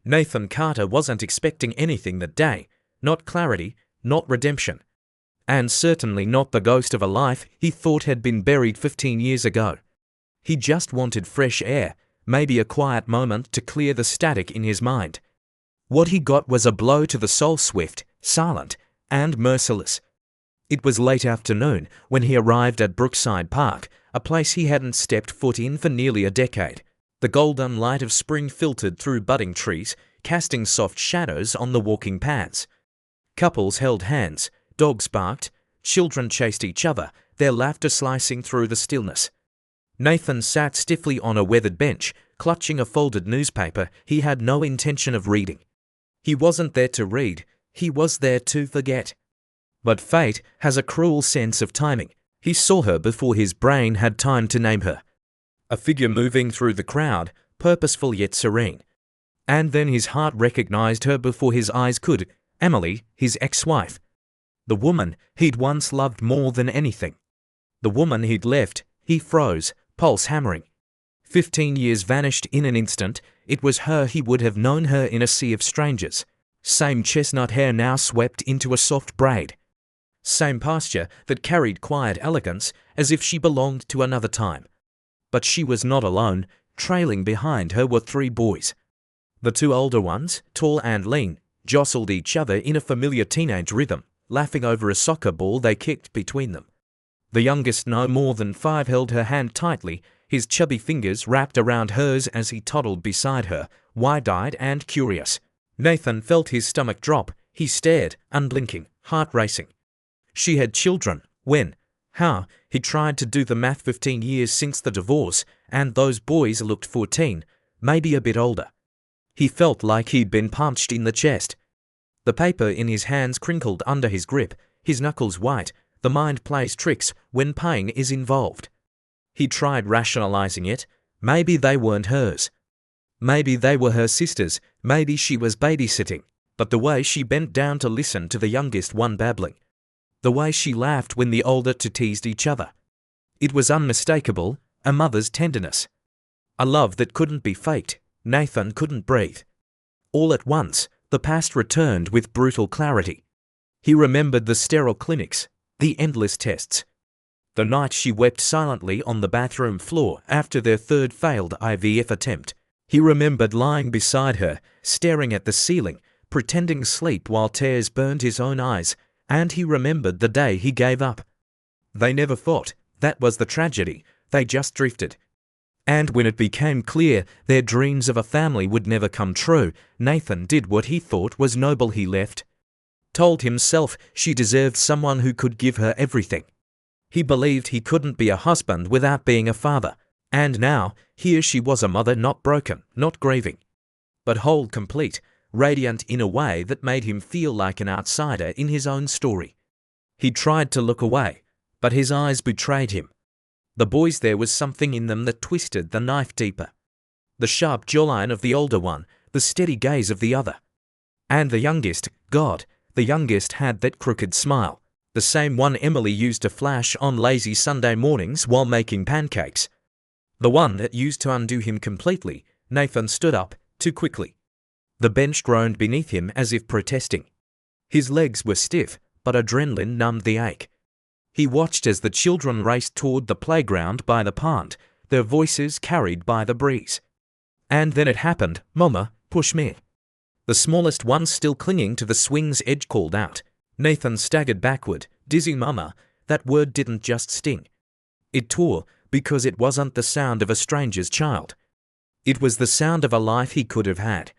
Nathan Carter wasn't expecting anything that day, not clarity, not redemption, and certainly not the ghost of a life he thought had been buried 15 years ago. He just wanted fresh air, maybe a quiet moment to clear the static in his mind. What he got was a blow to the soul, swift, silent, and merciless. It was late afternoon when he arrived at Brookside Park, a place he hadn't stepped foot in for nearly a decade. The golden light of spring filtered through budding trees, casting soft shadows on the walking paths. Couples held hands, dogs barked, children chased each other, their laughter slicing through the stillness. Nathan sat stiffly on a weathered bench, clutching a folded newspaper he had no intention of reading. He wasn't there to read, he was there to forget. But fate has a cruel sense of timing. He saw her before his brain had time to name her. A figure moving through the crowd, purposeful yet serene. And then his heart recognized her before his eyes could. Emily, his ex-wife. The woman he'd once loved more than anything. The woman he'd left. He froze, pulse hammering. 15 years vanished in an instant. It was her he would have known her in a sea of strangers. Same chestnut hair now swept into a soft braid. Same posture that carried quiet elegance, as if she belonged to another time. But she was not alone. Trailing behind her were 3 boys. The 2 older ones, tall and lean, jostled each other in a familiar teenage rhythm, laughing over a soccer ball they kicked between them. The youngest, no more than 5, held her hand tightly, his chubby fingers wrapped around hers as he toddled beside her, wide-eyed and curious. Nathan felt his stomach drop. He stared, unblinking, heart racing. She had children. When? How? He tried to do the math. 15 years since the divorce, and those boys looked 14, maybe a bit older. He felt like he'd been punched in the chest. The paper in his hands crinkled under his grip, his knuckles white. The mind plays tricks when pain is involved. He tried rationalizing it. Maybe they weren't hers. Maybe they were her sisters. Maybe she was babysitting. But the way she bent down to listen to the youngest one babbling. The way she laughed when the older two teased each other. It was unmistakable, a mother's tenderness. A love that couldn't be faked. Nathan couldn't breathe. All at once, the past returned with brutal clarity. He remembered the sterile clinics, the endless tests. The night she wept silently on the bathroom floor after their 3rd failed IVF attempt. He remembered lying beside her, staring at the ceiling, pretending sleep while tears burned his own eyes. And he remembered the day he gave up. They never fought. That was the tragedy. They just drifted. And when it became clear their dreams of a family would never come true, Nathan did what he thought was noble. He left. Told himself she deserved someone who could give her everything. He believed he couldn't be a husband without being a father. And now, here she was, a mother, not broken, not grieving, but whole, complete, radiant in a way that made him feel like an outsider in his own story. He tried to look away, but his eyes betrayed him. The boys, there was something in them that twisted the knife deeper. The sharp jawline of the older one, the steady gaze of the other. And the youngest, God, the youngest had that crooked smile, the same one Emily used to flash on lazy Sunday mornings while making pancakes. The one that used to undo him completely. Nathan stood up, too quickly. The bench groaned beneath him as if protesting. His legs were stiff, but adrenaline numbed the ache. He watched as the children raced toward the playground by the pond, their voices carried by the breeze. And then it happened. "Mama, push me." The smallest one, still clinging to the swing's edge, called out. Nathan staggered backward. Dizzy. Mama, that word didn't just sting. It tore, because it wasn't the sound of a stranger's child. It was the sound of a life he could have had.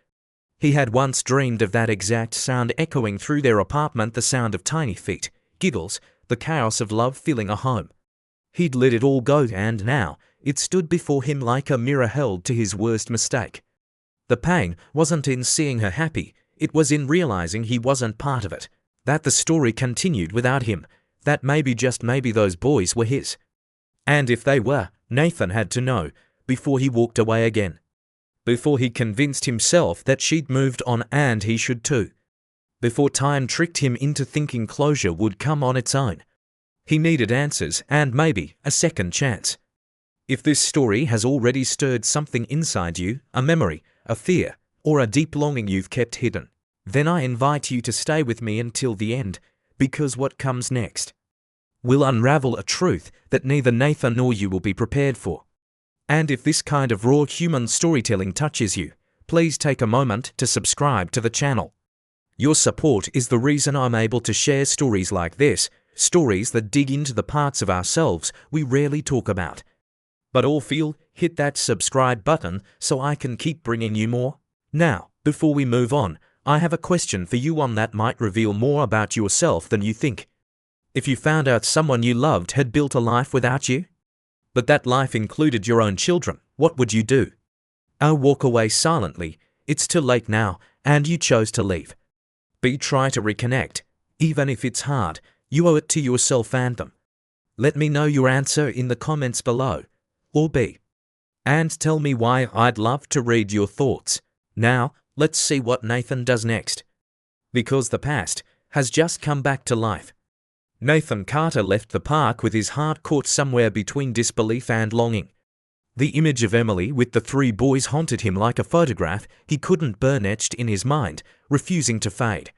He had once dreamed of that exact sound echoing through their apartment, the sound of tiny feet, giggles, the chaos of love filling a home. He'd let it all go, and now it stood before him like a mirror held to his worst mistake. The pain wasn't in seeing her happy, it was in realizing he wasn't part of it, that the story continued without him, that maybe, just maybe, those boys were his. And if they were, Nathan had to know, before he walked away again. Before he convinced himself that she'd moved on and he should too. Before time tricked him into thinking closure would come on its own. He needed answers and maybe a second chance. If this story has already stirred something inside you, a memory, a fear, or a deep longing you've kept hidden, then I invite you to stay with me until the end, because what comes next will unravel a truth that neither Nathan nor you will be prepared for. And if this kind of raw human storytelling touches you, please take a moment to subscribe to the channel. Your support is the reason I'm able to share stories like this, stories that dig into the parts of ourselves we rarely talk about. But all feel, hit that subscribe button so I can keep bringing you more. Now, before we move on, I have a question for you, one that might reveal more about yourself than you think. If you found out someone you loved had built a life without you, but that life included your own children, what would you do? A, walk away silently. It's too late now, and you chose to leave. B, try to reconnect. Even if it's hard, you owe it to yourself and them. Let me know your answer in the comments below. Or B, and tell me why. I'd love to read your thoughts. Now, let's see what Nathan does next. Because the past has just come back to life. Nathan Carter left the park with his heart caught somewhere between disbelief and longing. The image of Emily with the 3 boys haunted him like a photograph he couldn't burn, etched in his mind, refusing to fade.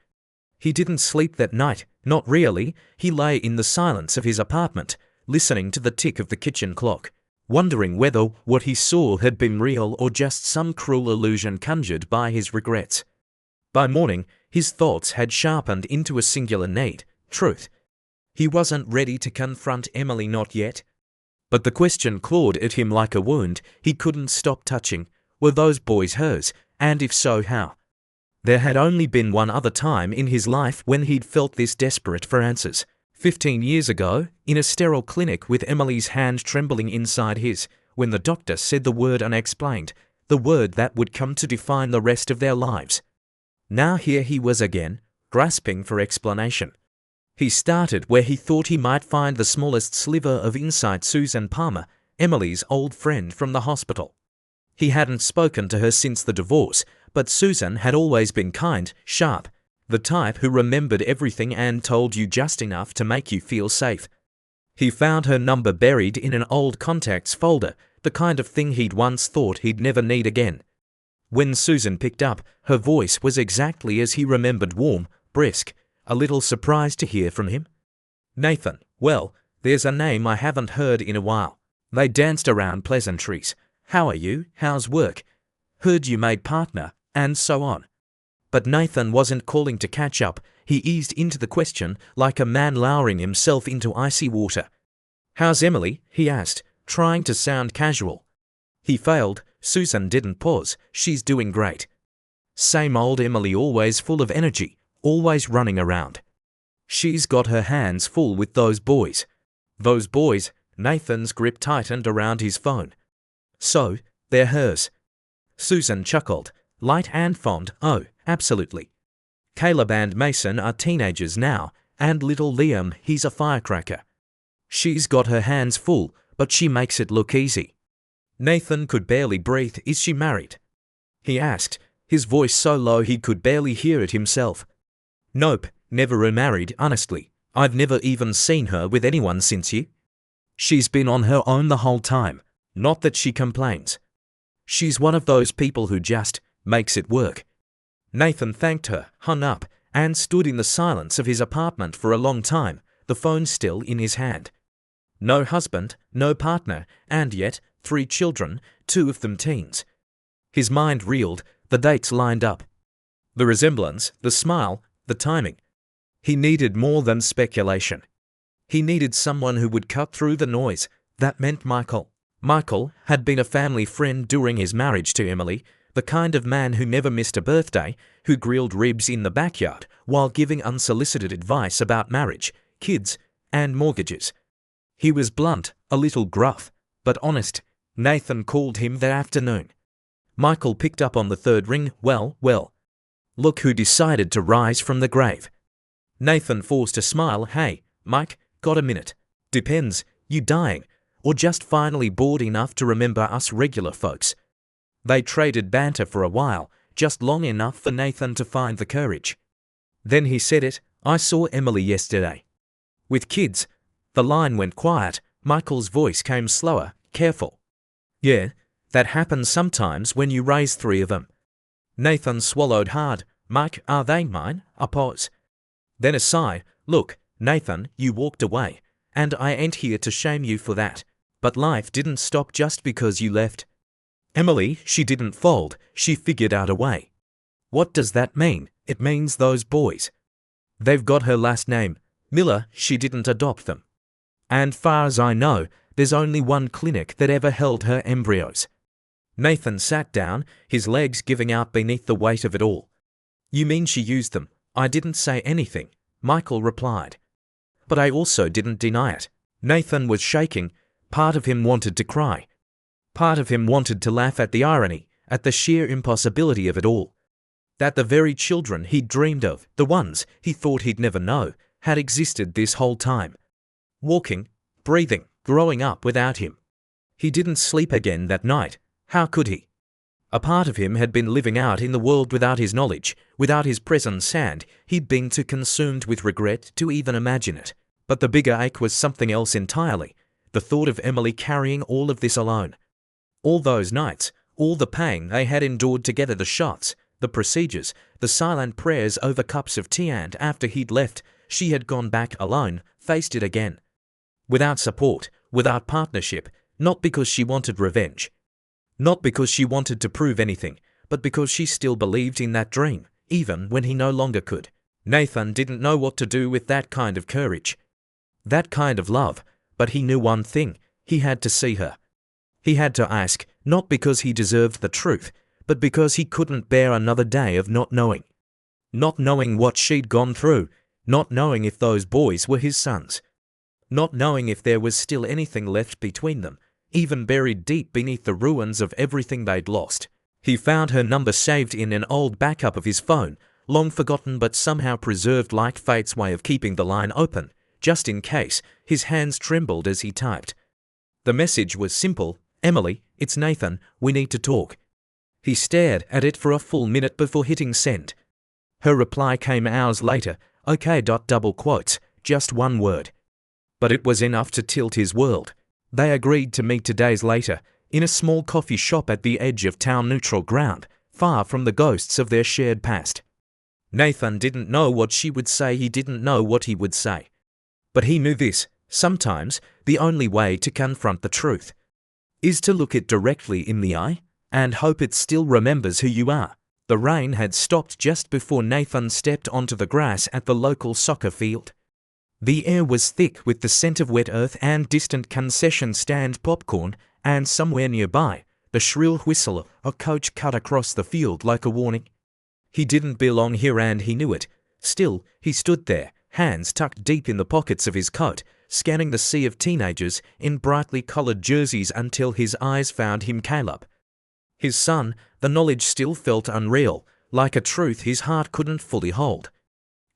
He didn't sleep that night, not really. He lay in the silence of his apartment, listening to the tick of the kitchen clock, wondering whether what he saw had been real or just some cruel illusion conjured by his regrets. By morning, his thoughts had sharpened into a singular need: truth. He wasn't ready to confront Emily, not yet. But the question clawed at him like a wound he couldn't stop touching. Were those boys hers? And if so, how? There had only been one other time in his life when he'd felt this desperate for answers. 15 years ago, in a sterile clinic with Emily's hand trembling inside his, when the doctor said the word unexplained, the word that would come to define the rest of their lives. Now here he was again, grasping for explanation. He started where he thought he might find the smallest sliver of insight: Susan Palmer, Emily's old friend from the hospital. He hadn't spoken to her since the divorce, but Susan had always been kind, sharp, the type who remembered everything and told you just enough to make you feel safe. He found her number buried in an old contacts folder, the kind of thing he'd once thought he'd never need again. When Susan picked up, her voice was exactly as he remembered: warm, brisk, a little surprised to hear from him. Nathan, well, there's a name I haven't heard in a while. They danced around pleasantries. How are you? How's work? Heard you made partner, and so on. But Nathan wasn't calling to catch up. He eased into the question like a man lowering himself into icy water. How's Emily? He asked, trying to sound casual. He failed. Susan didn't pause. She's doing great. Same old Emily, always full of energy, always running around. She's got her hands full with those boys. Those boys? Nathan's grip tightened around his phone. So, they're hers. Susan chuckled, light and fond. Oh, absolutely. Caleb and Mason are teenagers now, and little Liam, he's a firecracker. She's got her hands full, but she makes it look easy. Nathan could barely breathe. Is she married? He asked, his voice so low he could barely hear it himself. Nope, never remarried, honestly. I've never even seen her with anyone since you. She's been on her own the whole time. Not that she complains. She's one of those people who just makes it work. Nathan thanked her, hung up, and stood in the silence of his apartment for a long time, the phone still in his hand. No husband, no partner, and yet 3 children, 2 of them teens. His mind reeled, the dates lined up. The resemblance, the smile, the timing. He needed more than speculation. He needed someone who would cut through the noise. That meant Michael. Michael had been a family friend during his marriage to Emily, the kind of man who never missed a birthday, who grilled ribs in the backyard while giving unsolicited advice about marriage, kids, and mortgages. He was blunt, a little gruff, but honest. Nathan called him that afternoon. Michael picked up on the 3rd ring. Well. Look who decided to rise from the grave. Nathan forced a smile. Hey, Mike, got a minute? Depends. You dying? Or just finally bored enough to remember us regular folks? They traded banter for a while, just long enough for Nathan to find the courage. Then he said it. I saw Emily yesterday. With kids. The line went quiet. Michael's voice came slower, careful. Yeah, that happens sometimes when you raise 3 of them. Nathan swallowed hard. Mike, are they mine? A pause. Then a sigh. Look, Nathan, you walked away, and I ain't here to shame you for that. But life didn't stop just because you left. Emily, she didn't fold, she figured out a way. What does that mean? It means those boys. They've got her last name. Miller, she didn't adopt them. And far as I know, there's only one clinic that ever held her embryos. Nathan sat down, his legs giving out beneath the weight of it all. You mean she used them? I didn't say anything, Michael replied. But I also didn't deny it. Nathan was shaking. Part of him wanted to cry. Part of him wanted to laugh at the irony, at the sheer impossibility of it all. That the very children he'd dreamed of, the ones he thought he'd never know, had existed this whole time. Walking, breathing, growing up without him. He didn't sleep again that night. How could he? A part of him had been living out in the world without his knowledge, without his presence, and he'd been too consumed with regret to even imagine it. But the bigger ache was something else entirely, the thought of Emily carrying all of this alone. All those nights, all the pain they had endured together, the shots, the procedures, the silent prayers over cups of tea, and after he'd left, she had gone back alone, faced it again. Without support, without partnership, not because she wanted revenge. Not because she wanted to prove anything, but because she still believed in that dream, even when he no longer could. Nathan didn't know what to do with that kind of courage, that kind of love, but he knew one thing: he had to see her. He had to ask, not because he deserved the truth, but because he couldn't bear another day of not knowing. Not knowing what she'd gone through, not knowing if those boys were his sons. Not knowing if there was still anything left between them, even buried deep beneath the ruins of everything they'd lost. He found her number saved in an old backup of his phone, long forgotten but somehow preserved like fate's way of keeping the line open, just in case. His hands trembled as he typed. The message was simple: Emily, it's Nathan, we need to talk. He stared at it for a full minute before hitting send. Her reply came hours later. Okay. Double quotes, just one word. But it was enough to tilt his world. They agreed to meet 2 days later, in a small coffee shop at the edge of town, neutral ground, far from the ghosts of their shared past. Nathan didn't know what she would say, he didn't know what he would say. But he knew this: sometimes, the only way to confront the truth is to look it directly in the eye, and hope it still remembers who you are. The rain had stopped just before Nathan stepped onto the grass at the local soccer field. The air was thick with the scent of wet earth and distant concession stand popcorn, and somewhere nearby, the shrill whistle of a coach cut across the field like a warning. He didn't belong here and he knew it. Still, he stood there, hands tucked deep in the pockets of his coat, scanning the sea of teenagers in brightly colored jerseys until his eyes found him Caleb. His son. The knowledge still felt unreal, like a truth his heart couldn't fully hold.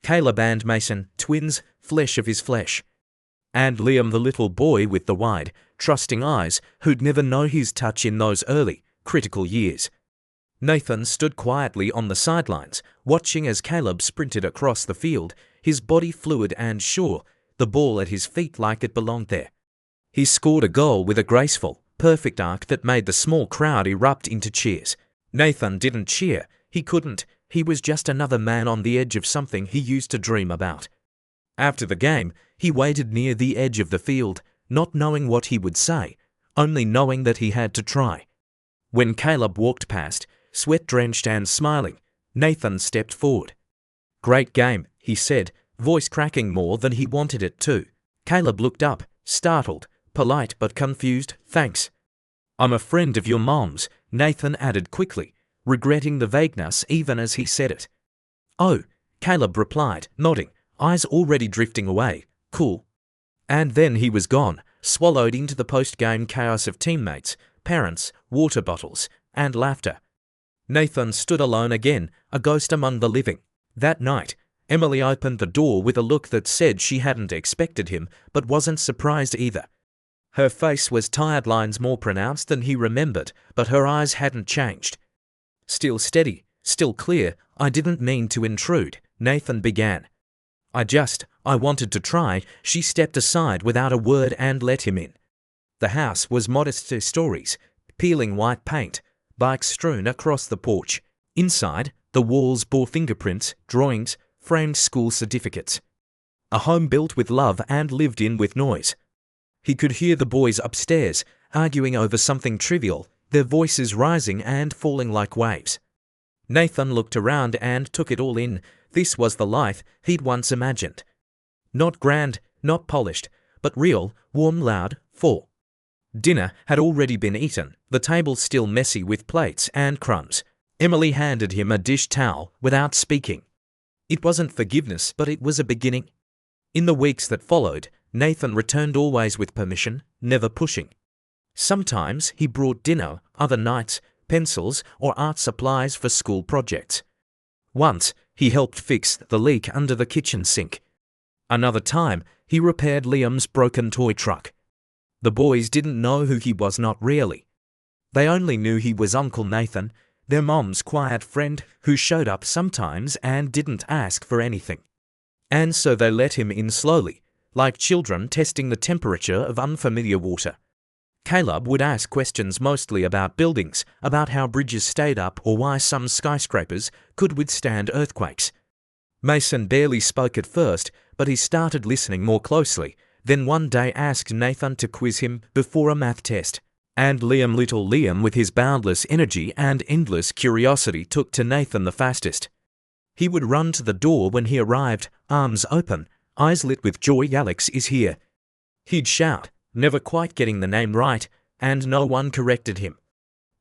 Caleb and Mason, twins, flesh of his flesh. And Liam, the little boy with the wide, trusting eyes, who'd never known his touch in those early, critical years. Nathan stood quietly on the sidelines, watching as Caleb sprinted across the field, his body fluid and sure, the ball at his feet like it belonged there. He scored a goal with a graceful, perfect arc that made the small crowd erupt into cheers. Nathan didn't cheer. He couldn't. He was just another man on the edge of something he used to dream about. After the game, he waited near the edge of the field, not knowing what he would say, only knowing that he had to try. When Caleb walked past, sweat-drenched and smiling, Nathan stepped forward. "Great game," he said, voice cracking more than he wanted it to. Caleb looked up, startled, polite but confused. "Thanks. I'm a friend of your mom's," Nathan added quickly, regretting the vagueness even as he said it. "Oh," Caleb replied, nodding, eyes already drifting away. "Cool." And then he was gone, swallowed into the post-game chaos of teammates, parents, water bottles, and laughter. Nathan stood alone again, a ghost among the living. That night, Emily opened the door with a look that said she hadn't expected him, but wasn't surprised either. Her face was tired lines more pronounced than he remembered, but her eyes hadn't changed. Still steady, still clear. "I didn't mean to intrude," Nathan began. I wanted to try." She stepped aside without a word and let him in. The house was modest 2 stories, peeling white paint, bikes strewn across the porch. Inside, the walls bore fingerprints, drawings, framed school certificates. A home built with love and lived in with noise. He could hear the boys upstairs, arguing over something trivial, their voices rising and falling like waves. Nathan looked around and took it all in. This was the life he'd once imagined. Not grand, not polished, but real, warm, loud, full. Dinner had already been eaten, the table still messy with plates and crumbs. Emily handed him a dish towel without speaking. It wasn't forgiveness, but it was a beginning. In the weeks that followed, Nathan returned always with permission, never pushing. Sometimes he brought dinner, other nights, pencils or art supplies for school projects. Once, he helped fix the leak under the kitchen sink. Another time, he repaired Liam's broken toy truck. The boys didn't know who he was, not really. They only knew he was Uncle Nathan, their mom's quiet friend who showed up sometimes and didn't ask for anything. And so they let him in slowly, like children testing the temperature of unfamiliar water. Caleb would ask questions mostly about buildings, about how bridges stayed up or why some skyscrapers could withstand earthquakes. Mason barely spoke at first, but he started listening more closely, then one day asked Nathan to quiz him before a math test. And little Liam with his boundless energy and endless curiosity took to Nathan the fastest. He would run to the door when he arrived, arms open, eyes lit with joy. Alex is here. He'd shout, never quite getting the name right, and no one corrected him.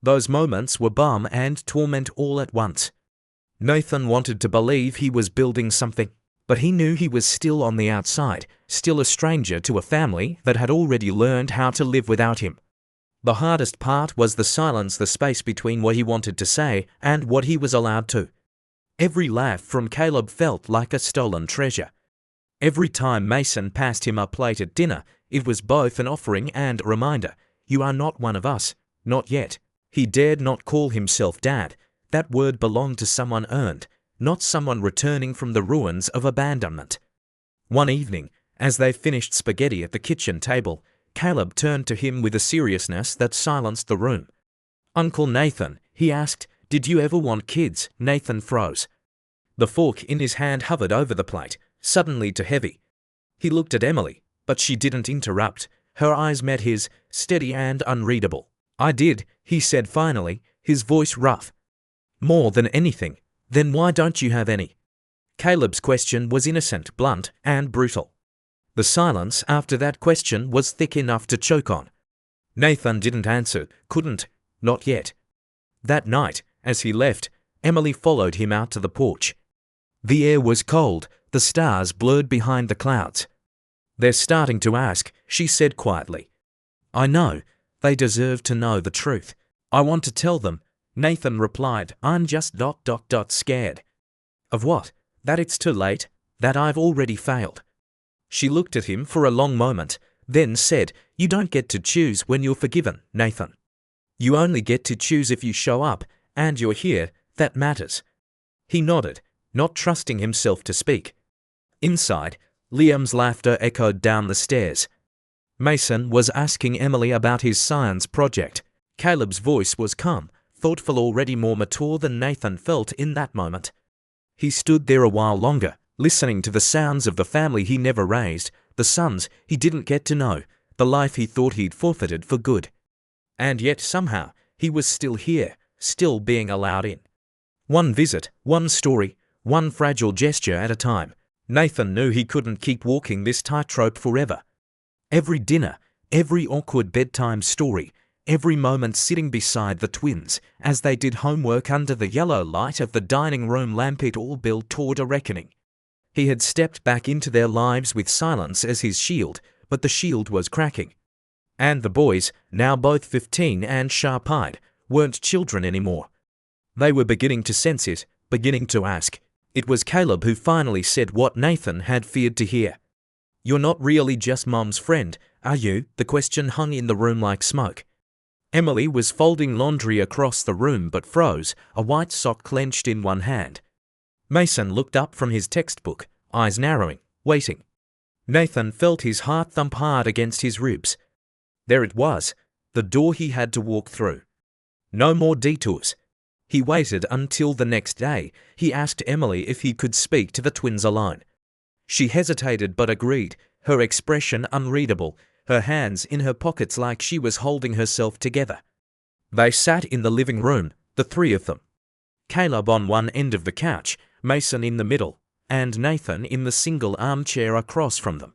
Those moments were balm and torment all at once. Nathan wanted to believe he was building something, but he knew he was still on the outside, still a stranger to a family that had already learned how to live without him. The hardest part was the silence, the space between what he wanted to say and what he was allowed to. Every laugh from Caleb felt like a stolen treasure. Every time Mason passed him a plate at dinner, it was both an offering and a reminder. You are not one of us, not yet. He dared not call himself dad. That word belonged to someone earned, not someone returning from the ruins of abandonment. One evening, as they finished spaghetti at the kitchen table, Caleb turned to him with a seriousness that silenced the room. Uncle Nathan, he asked, did you ever want kids? Nathan froze. The fork in his hand hovered over the plate, suddenly too heavy. He looked at Emily, but she didn't interrupt. Her eyes met his, steady and unreadable. I did, he said finally, his voice rough. More than anything. Then why don't you have any? Caleb's question was innocent, blunt, and brutal. The silence after that question was thick enough to choke on. Nathan didn't answer, couldn't, not yet. That night, as he left, Emily followed him out to the porch. The air was cold, the stars blurred behind the clouds. They're starting to ask, she said quietly. I know, they deserve to know the truth. I want to tell them, Nathan replied. I'm just scared. Of what? That it's too late, that I've already failed. She looked at him for a long moment, then said, you don't get to choose when you're forgiven, Nathan. You only get to choose if you show up, and you're here, that matters. He nodded, not trusting himself to speak. Inside, Liam's laughter echoed down the stairs. Mason was asking Emily about his science project. Caleb's voice was calm, thoughtful, already more mature than Nathan felt in that moment. He stood there a while longer, listening to the sounds of the family he never raised, the sons he didn't get to know, the life he thought he'd forfeited for good. And yet somehow, he was still here, still being allowed in. One visit, one story, one fragile gesture at a time. Nathan knew he couldn't keep walking this tightrope forever. Every dinner, every awkward bedtime story, every moment sitting beside the twins as they did homework under the yellow light of the dining room lamp, it all built toward a reckoning. He had stepped back into their lives with silence as his shield, but the shield was cracking. And the boys, now both 15 and sharp-eyed, weren't children anymore. They were beginning to sense it, beginning to ask. It was Caleb who finally said what Nathan had feared to hear. You're not really just Mom's friend, are you? The question hung in the room like smoke. Emily was folding laundry across the room but froze, a white sock clenched in one hand. Mason looked up from his textbook, eyes narrowing, waiting. Nathan felt his heart thump hard against his ribs. There it was, the door he had to walk through. No more detours. He waited until the next day. He asked Emily if he could speak to the twins alone. She hesitated but agreed, her expression unreadable, her hands in her pockets like she was holding herself together. They sat in the living room, the three of them. Caleb on one end of the couch, Mason in the middle, and Nathan in the single armchair across from them.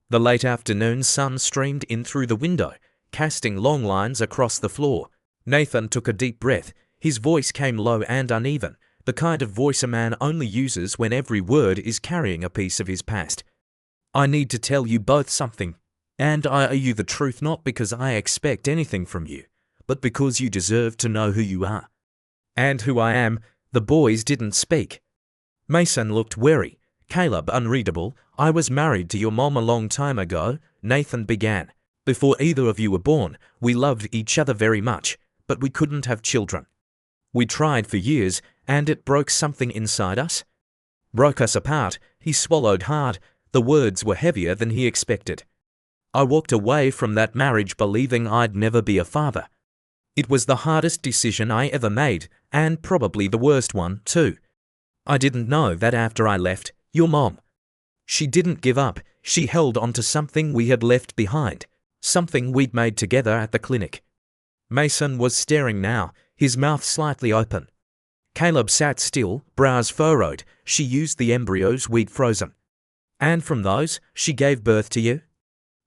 The late afternoon sun streamed in through the window, casting long lines across the floor. Nathan took a deep breath. His voice came low and uneven, the kind of voice a man only uses when every word is carrying a piece of his past. I need to tell you both something, and I owe you the truth not because I expect anything from you, but because you deserve to know who you are. And who I am. The boys didn't speak. Mason looked wary. Caleb unreadable. I was married to your mom a long time ago, Nathan began. Before either of you were born, we loved each other very much, but we couldn't have children. We tried for years, and it broke something inside us. Broke us apart. He swallowed hard. The words were heavier than he expected. I walked away from that marriage believing I'd never be a father. It was the hardest decision I ever made, and probably the worst one, too. I didn't know that after I left, your mom. She didn't give up. She held on to something we had left behind, something we'd made together at the clinic. Mason was staring now, his mouth slightly open. Caleb sat still, brows furrowed. She used the embryos we'd frozen. And from those, she gave birth to you?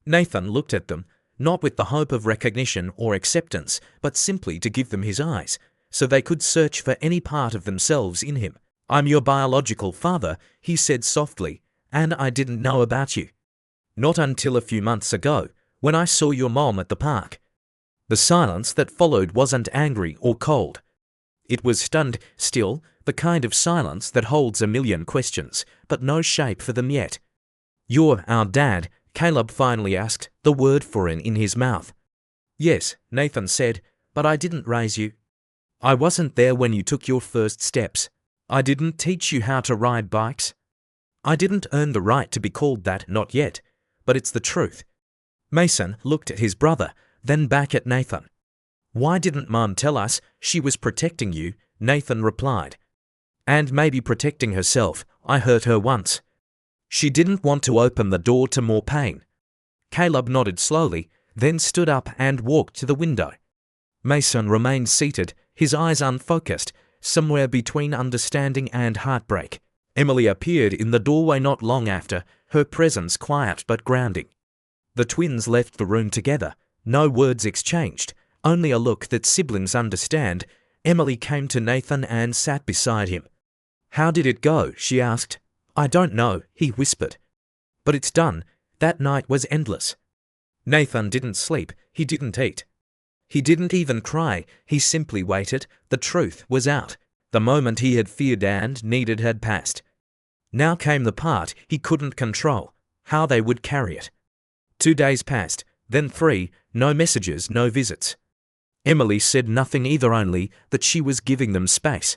Nathan looked at them, not with the hope of recognition or acceptance, but simply to give them his eyes, so they could search for any part of themselves in him. I'm your biological father, he said softly, and I didn't know about you. Not until a few months ago, when I saw your mom at the park. The silence that followed wasn't angry or cold. It was stunned, still, the kind of silence that holds a million questions, but no shape for them yet. You're our dad, Caleb finally asked, the word foreign in his mouth. Yes, Nathan said, but I didn't raise you. I wasn't there when you took your first steps. I didn't teach you how to ride bikes. I didn't earn the right to be called that, not yet, but it's the truth. Mason looked at his brother, then back at Nathan. Why didn't Mum tell us she was protecting you? Nathan replied. And maybe protecting herself. I hurt her once. She didn't want to open the door to more pain. Caleb nodded slowly, then stood up and walked to the window. Mason remained seated, his eyes unfocused, somewhere between understanding and heartbreak. Emily appeared in the doorway not long after, her presence quiet but grounding. The twins left the room together, no words exchanged, only a look that siblings understand. Emily came to Nathan and sat beside him. How did it go? She asked. I don't know, he whispered. But it's done. That night was endless. Nathan didn't sleep, he didn't eat. He didn't even cry, he simply waited. The truth was out. The moment he had feared and needed had passed. Now came the part he couldn't control, how they would carry it. 2 days passed, then 3, no messages, no visits. Emily said nothing either, only that she was giving them space.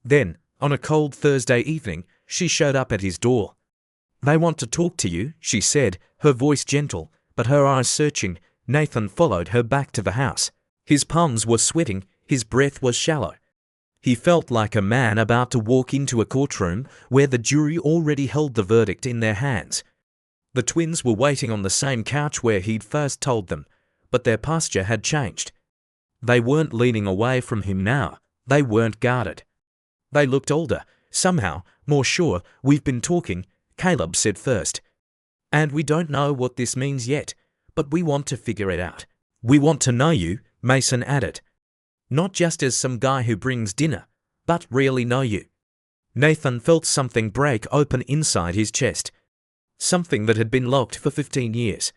Then, on a cold Thursday evening, she showed up at his door. They want to talk to you, she said, her voice gentle, but her eyes searching. Nathan followed her back to the house. His palms were sweating, his breath was shallow. He felt like a man about to walk into a courtroom where the jury already held the verdict in their hands. The twins were waiting on the same couch where he'd first told them, but their posture had changed. They weren't leaning away from him now. They weren't guarded. They looked older, somehow, more sure. We've been talking, Caleb said first. And we don't know what this means yet, but we want to figure it out. We want to know you, Mason added. Not just as some guy who brings dinner, but really know you. Nathan felt something break open inside his chest. Something that had been locked for 15 years.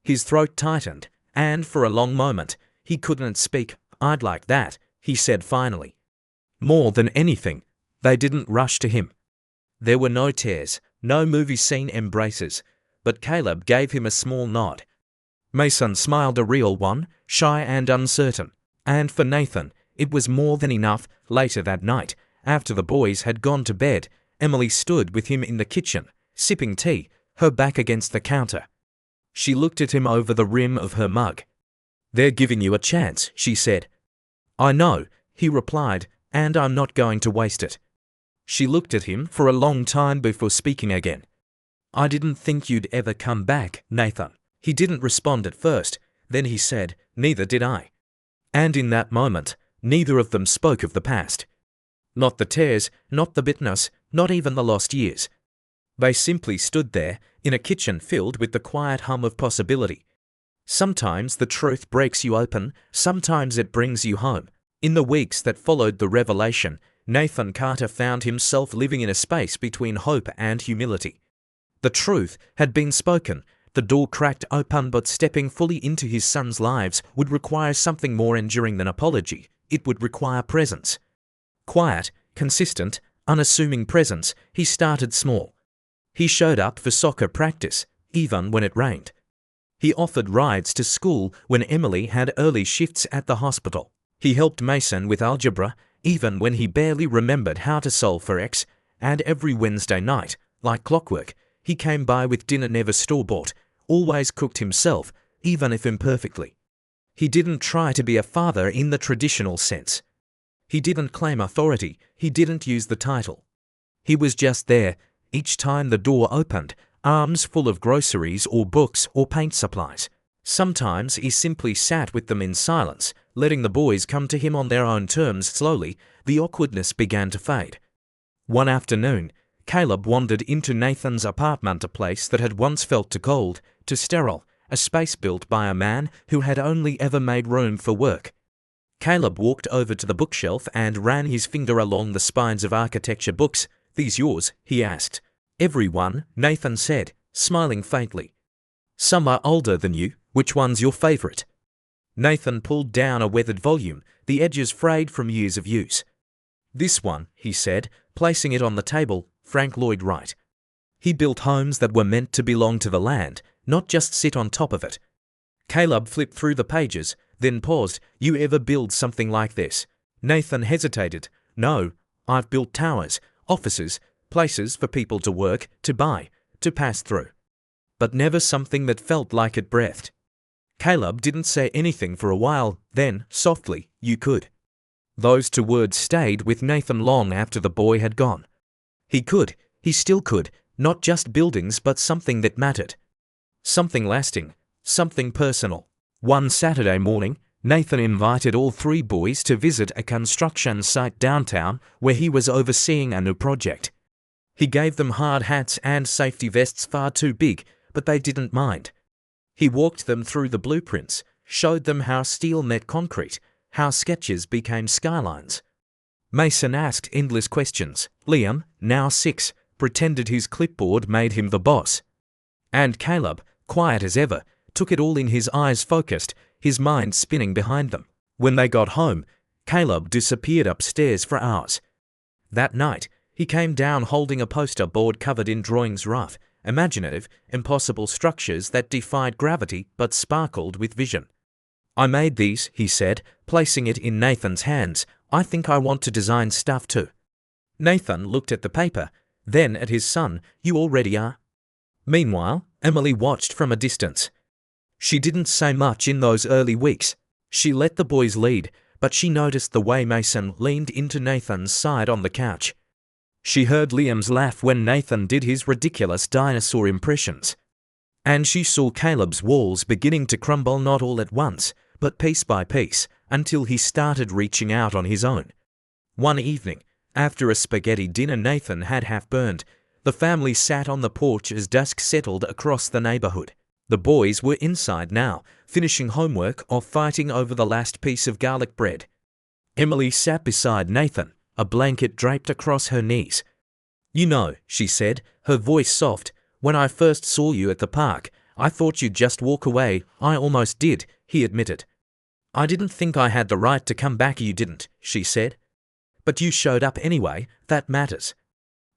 His throat tightened, and for a long moment, he couldn't speak. I'd like that, he said finally. More than anything, they didn't rush to him. There were no tears, no movie scene embraces, but Caleb gave him a small nod. Mason smiled, a real one, shy and uncertain. And for Nathan, it was more than enough. Later that night, after the boys had gone to bed, Emily stood with him in the kitchen, sipping tea, her back against the counter. She looked at him over the rim of her mug. They're giving you a chance, she said. I know, he replied, and I'm not going to waste it. She looked at him for a long time before speaking again. I didn't think you'd ever come back, Nathan. He didn't respond at first. Then he said, neither did I. And in that moment, neither of them spoke of the past. Not the tears, not the bitterness, not even the lost years. They simply stood there, in a kitchen filled with the quiet hum of possibility. Sometimes the truth breaks you open, sometimes it brings you home. In the weeks that followed the revelation, Nathan Carter found himself living in a space between hope and humility. The truth had been spoken, the door cracked open, but stepping fully into his son's lives would require something more enduring than apology. It would require presence. Quiet, consistent, unassuming presence. He started small. He showed up for soccer practice, even when it rained. He offered rides to school when Emily had early shifts at the hospital. He helped Mason with algebra, even when he barely remembered how to solve for X, and every Wednesday night, like clockwork, he came by with dinner never store-bought, always cooked himself, even if imperfectly. He didn't try to be a father in the traditional sense. He didn't claim authority, he didn't use the title. He was just there, each time the door opened, arms full of groceries or books or paint supplies. Sometimes he simply sat with them in silence, letting the boys come to him on their own terms. Slowly, the awkwardness began to fade. One afternoon, Caleb wandered into Nathan's apartment, a place that had once felt too cold, too sterile, a space built by a man who had only ever made room for work. Caleb walked over to the bookshelf and ran his finger along the spines of architecture books. These yours? He asked. Every one, Nathan said, smiling faintly. Some are older than you. Which one's your favorite? Nathan pulled down a weathered volume, the edges frayed from years of use. This one, he said, placing it on the table, Frank Lloyd Wright. He built homes that were meant to belong to the land, not just sit on top of it. Caleb flipped through the pages, then paused. You ever build something like this? Nathan hesitated. No, I've built towers, offices, places for people to work, to buy, to pass through. But never something that felt like it breathed. Caleb didn't say anything for a while, then, softly, you could. Those two words stayed with Nathan long after the boy had gone. He could, he still could, not just buildings but something that mattered. Something lasting, something personal. One Saturday morning, Nathan invited all three boys to visit a construction site downtown where he was overseeing a new project. He gave them hard hats and safety vests far too big, but they didn't mind. He walked them through the blueprints, showed them how steel met concrete, how sketches became skylines. Mason asked endless questions. Liam, now 6, pretended his clipboard made him the boss. And Caleb, quiet as ever, took it all in, his eyes focused, his mind spinning behind them. When they got home, Caleb disappeared upstairs for hours. That night, he came down holding a poster board covered in drawings, rough, imaginative, impossible structures that defied gravity but sparkled with vision. I made these, he said, placing it in Nathan's hands. I think I want to design stuff too. Nathan looked at the paper, then at his son. You already are. Meanwhile, Emily watched from a distance. She didn't say much in those early weeks. She let the boys lead, but she noticed the way Mason leaned into Nathan's side on the couch. She heard Liam's laugh when Nathan did his ridiculous dinosaur impressions. And she saw Caleb's walls beginning to crumble, not all at once, but piece by piece, until he started reaching out on his own. One evening, after a spaghetti dinner Nathan had half burned, the family sat on the porch as dusk settled across the neighborhood. The boys were inside now, finishing homework or fighting over the last piece of garlic bread. Emily sat beside Nathan, a blanket draped across her knees. You know, she said, her voice soft, when I first saw you at the park, I thought you'd just walk away. I almost did, he admitted. I didn't think I had the right to come back. You didn't, she said. But you showed up anyway, that matters.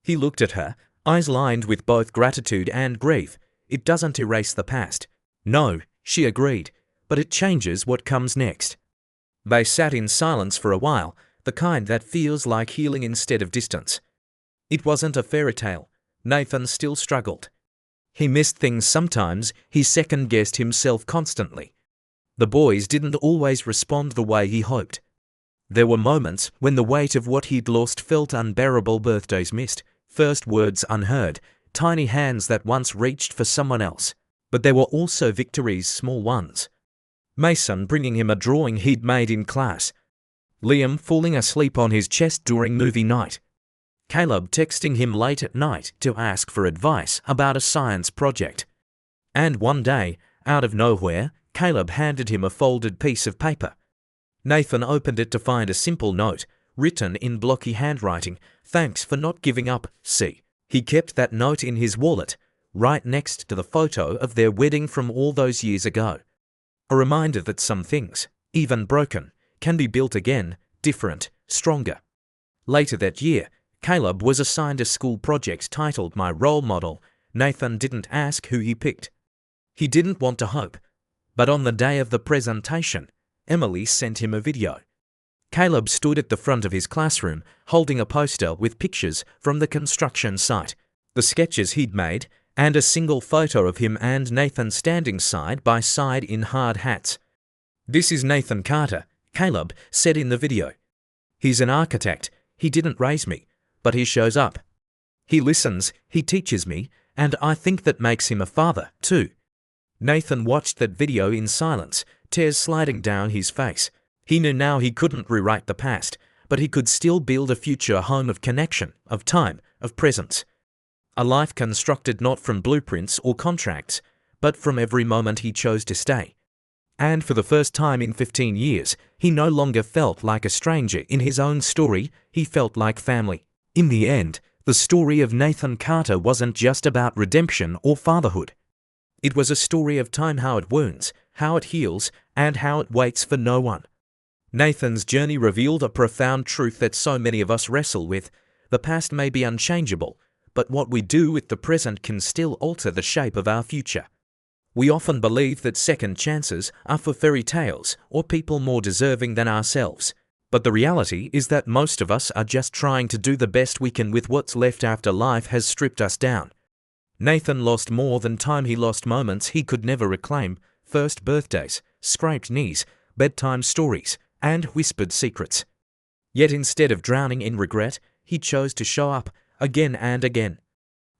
He looked at her, eyes lined with both gratitude and grief. It doesn't erase the past. No, she agreed, but it changes what comes next. They sat in silence for a while, the kind that feels like healing instead of distance. It wasn't a fairy tale. Nathan still struggled. He missed things sometimes, he second-guessed himself constantly. The boys didn't always respond the way he hoped. There were moments when the weight of what he'd lost felt unbearable: birthdays missed, first words unheard, tiny hands that once reached for someone else. But there were also victories, small ones. Mason bringing him a drawing he'd made in class. Liam falling asleep on his chest during movie night. Caleb texting him late at night to ask for advice about a science project. And one day, out of nowhere, Caleb handed him a folded piece of paper. Nathan opened it to find a simple note, written in blocky handwriting: "Thanks for not giving up, C." He kept that note in his wallet, right next to the photo of their wedding from all those years ago. A reminder that some things, even broken, can be built again, different, stronger. Later that year, Caleb was assigned a school project titled My Role Model. Nathan didn't ask who he picked. He didn't want to hope. But on the day of the presentation, Emily sent him a video. Caleb stood at the front of his classroom, holding a poster with pictures from the construction site, the sketches he'd made, and a single photo of him and Nathan standing side by side in hard hats. "This is Nathan Carter," Caleb said in the video. "He's an architect. He didn't raise me, but he shows up. He listens, he teaches me, and I think that makes him a father, too." Nathan watched that video in silence, tears sliding down his face. He knew now he couldn't rewrite the past, but he could still build a future home of connection, of time, of presence. A life constructed not from blueprints or contracts, but from every moment he chose to stay. And for the first time in 15 years, he no longer felt like a stranger in his own story, he felt like family. In the end, the story of Nathan Carter wasn't just about redemption or fatherhood. It was a story of time, how it wounds, how it heals, and how it waits for no one. Nathan's journey revealed a profound truth that so many of us wrestle with. The past may be unchangeable, but what we do with the present can still alter the shape of our future. We often believe that second chances are for fairy tales or people more deserving than ourselves. But the reality is that most of us are just trying to do the best we can with what's left after life has stripped us down. Nathan lost more than time. He lost moments he could never reclaim: first birthdays, scraped knees, bedtime stories, and whispered secrets. Yet instead of drowning in regret, he chose to show up again and again.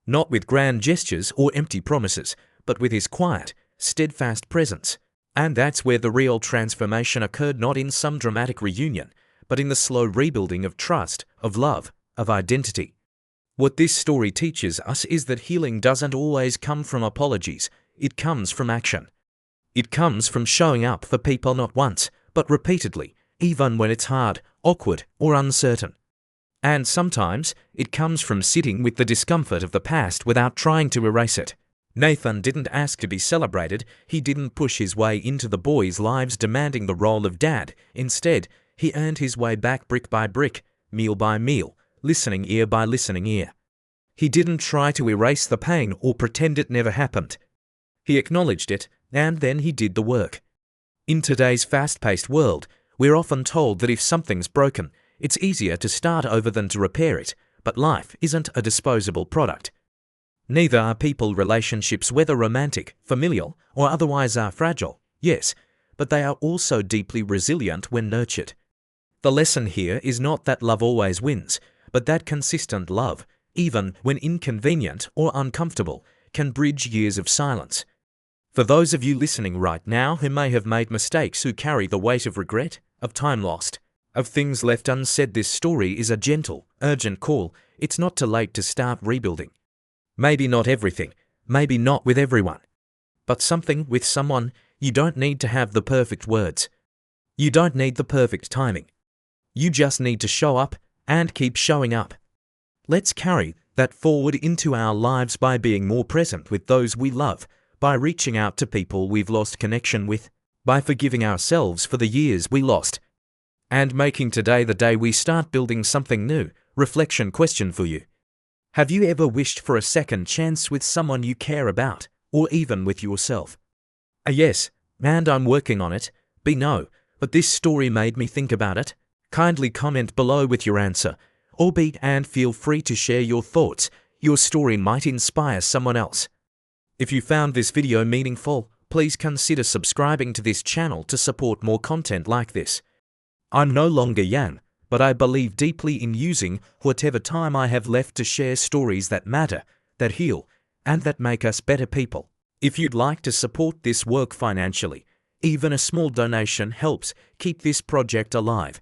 Not with grand gestures or empty promises, but with his quiet, steadfast presence. And that's where the real transformation occurred, not in some dramatic reunion, but in the slow rebuilding of trust, of love, of identity. What this story teaches us is that healing doesn't always come from apologies, it comes from action. It comes from showing up for people not once, but repeatedly, even when it's hard, awkward, or uncertain. And sometimes, it comes from sitting with the discomfort of the past without trying to erase it. Nathan didn't ask to be celebrated, he didn't push his way into the boys' lives demanding the role of dad. Instead, he earned his way back brick by brick, meal by meal, listening ear by listening ear. He didn't try to erase the pain or pretend it never happened. He acknowledged it, and then he did the work. In today's fast-paced world, we're often told that if something's broken, it's easier to start over than to repair it, but life isn't a disposable product. Neither are people. Relationships, whether romantic, familial, or otherwise, are fragile, yes, but they are also deeply resilient when nurtured. The lesson here is not that love always wins, but that consistent love, even when inconvenient or uncomfortable, can bridge years of silence. For those of you listening right now who may have made mistakes, who carry the weight of regret, of time lost, of things left unsaid, this story is a gentle, urgent call. It's not too late to start rebuilding. Maybe not everything, maybe not with everyone, but something with someone. You don't need to have the perfect words. You don't need the perfect timing. You just need to show up and keep showing up. Let's carry that forward into our lives by being more present with those we love, by reaching out to people we've lost connection with, by forgiving ourselves for the years we lost, and making today the day we start building something new. Reflection question for you. Have you ever wished for a second chance with someone you care about, or even with yourself? A yes, and I'm working on it. B no, but this story made me think about it. Kindly comment below with your answer, or B, and feel free to share your thoughts. Your story might inspire someone else. If you found this video meaningful, please consider subscribing to this channel to support more content like this. I'm no longer young, but I believe deeply in using whatever time I have left to share stories that matter, that heal, and that make us better people. If you'd like to support this work financially, even a small donation helps keep this project alive.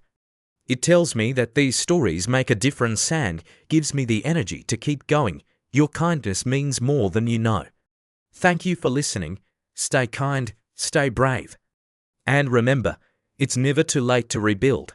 It tells me that these stories make a difference and gives me the energy to keep going. Your kindness means more than you know. Thank you for listening. Stay kind, stay brave. And remember, it's never too late to rebuild.